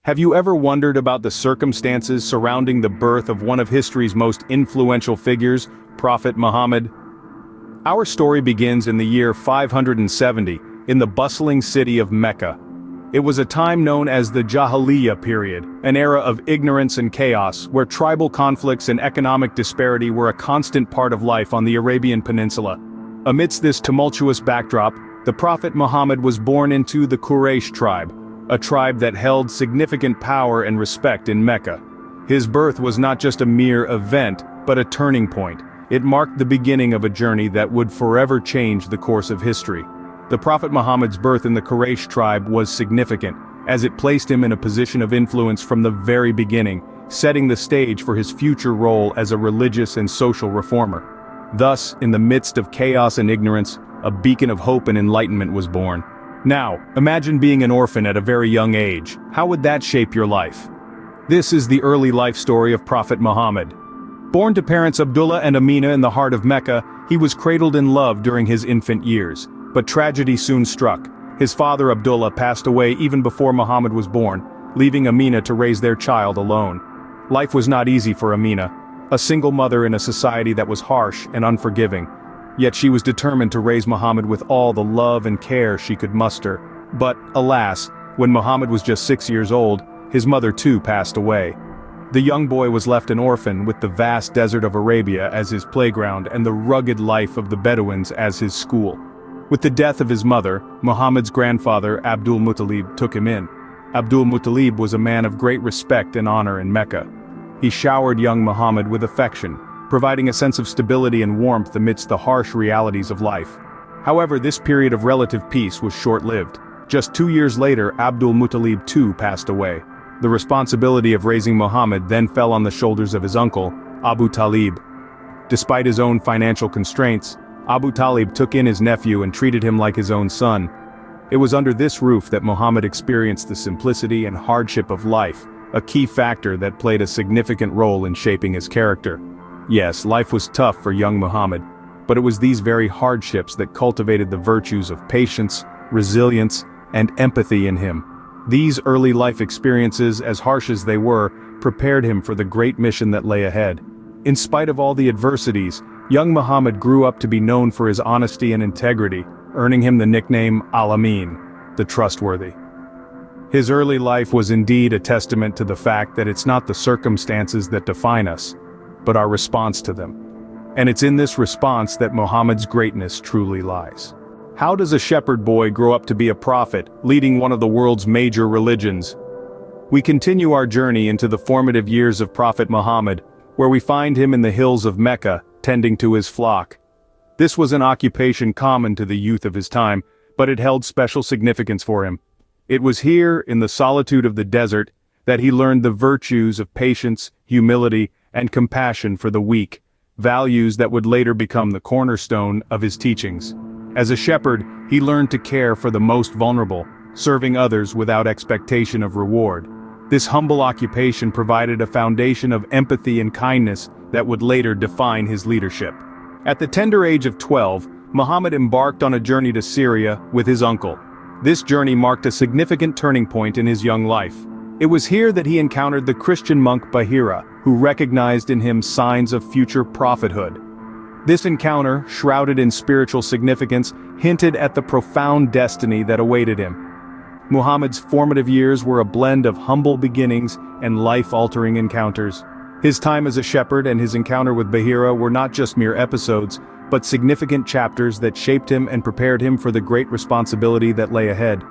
Have you ever wondered about the circumstances surrounding the birth of one of history's most influential figures, Prophet Muhammad? Our story begins in the year 570, in the bustling city of Mecca. It was a time known as the Jahiliyyah period, an era of ignorance and chaos, where tribal conflicts and economic disparity were a constant part of life on the Arabian Peninsula. Amidst this tumultuous backdrop, the Prophet Muhammad was born into the Quraysh tribe, a tribe that held significant power and respect in Mecca. His birth was not just a mere event, but a turning point. It marked the beginning of a journey that would forever change the course of history. The Prophet Muhammad's birth in the Quraysh tribe was significant, as it placed him in a position of influence from the very beginning, setting the stage for his future role as a religious and social reformer. Thus, in the midst of chaos and ignorance, a beacon of hope and enlightenment was born. Now, imagine being an orphan at a very young age. How would that shape your life? This is the early life story of Prophet Muhammad. Born to parents Abdullah and Amina in the heart of Mecca, he was cradled in love during his infant years. But tragedy soon struck. His father Abdullah passed away even before Muhammad was born, leaving Amina to raise their child alone. Life was not easy for Amina, a single mother in a society that was harsh and unforgiving. Yet she was determined to raise Muhammad with all the love and care she could muster. But, alas, when Muhammad was just 6 years old, his mother too passed away. The young boy was left an orphan with the vast desert of Arabia as his playground and the rugged life of the Bedouins as his school. With the death of his mother, Muhammad's grandfather Abdul Muttalib took him in. Abdul Muttalib was a man of great respect and honor in Mecca. He showered young Muhammad with affection, providing a sense of stability and warmth amidst the harsh realities of life. However, this period of relative peace was short-lived. Just 2 years later, Abdul Muttalib too passed away. The responsibility of raising Muhammad then fell on the shoulders of his uncle, Abu Talib. Despite his own financial constraints, Abu Talib took in his nephew and treated him like his own son. It was under this roof that Muhammad experienced the simplicity and hardship of life, a key factor that played a significant role in shaping his character. Yes, life was tough for young Muhammad, but it was these very hardships that cultivated the virtues of patience, resilience, and empathy in him. These early life experiences, as harsh as they were, prepared him for the great mission that lay ahead. In spite of all the adversities, young Muhammad grew up to be known for his honesty and integrity, earning him the nickname Al-Amin, the trustworthy. His early life was indeed a testament to the fact that it's not the circumstances that define us, but our response to them. And it's in this response that Muhammad's greatness truly lies. How does a shepherd boy grow up to be a prophet, leading one of the world's major religions? We continue our journey into the formative years of Prophet Muhammad, where we find him in the hills of Mecca, tending to his flock. This was an occupation common to the youth of his time, but it held special significance for him. It was here, in the solitude of the desert, that he learned the virtues of patience, humility, and compassion for the weak, values that would later become the cornerstone of his teachings. As a shepherd, he learned to care for the most vulnerable, serving others without expectation of reward. This humble occupation provided a foundation of empathy and kindness that would later define his leadership. At the tender age of 12, Muhammad embarked on a journey to Syria with his uncle. This journey marked a significant turning point in his young life. It was here that he encountered the Christian monk Bahira, who recognized in him signs of future prophethood. This encounter, shrouded in spiritual significance, hinted at the profound destiny that awaited him. Muhammad's formative years were a blend of humble beginnings and life-altering encounters. His time as a shepherd and his encounter with Bahira were not just mere episodes, but significant chapters that shaped him and prepared him for the great responsibility that lay ahead.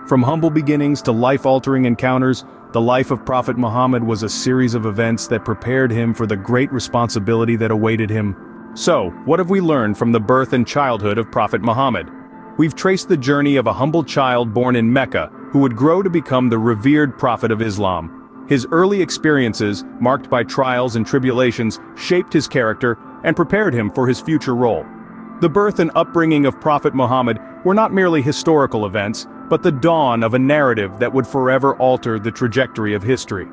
From humble beginnings to life-altering encounters, the life of Prophet Muhammad was a series of events that prepared him for the great responsibility that awaited him. So, what have we learned from the birth and childhood of Prophet Muhammad? We've traced the journey of a humble child born in Mecca, who would grow to become the revered prophet of Islam. His early experiences, marked by trials and tribulations, shaped his character and prepared him for his future role. The birth and upbringing of Prophet Muhammad were not merely historical events, but the dawn of a narrative that would forever alter the trajectory of history.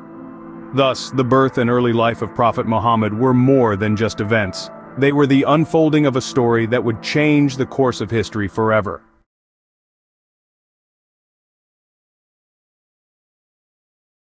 Thus, the birth and early life of Prophet Muhammad were more than just events. They were the unfolding of a story that would change the course of history forever.